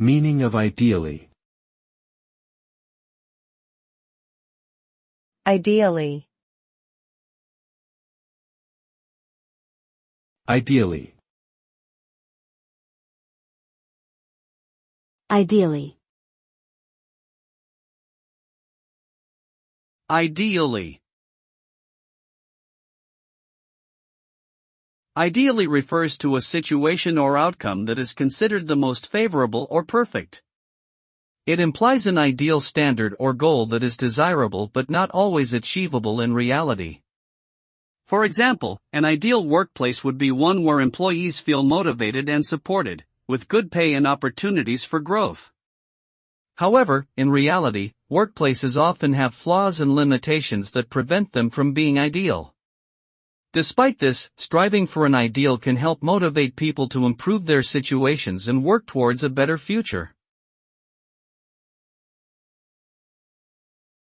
Meaning of ideally. Ideally. Ideally. Ideally. Ideally. Ideally refers to a situation or outcome that is considered the most favorable or perfect. It implies an ideal standard or goal that is desirable but not always achievable in reality. For example, an ideal workplace would be one where employees feel motivated and supported, with good pay and opportunities for growth. However, in reality, workplaces often have flaws and limitations that prevent them from being ideal. Despite this, striving for an ideal can help motivate people to improve their situations and work towards a better future.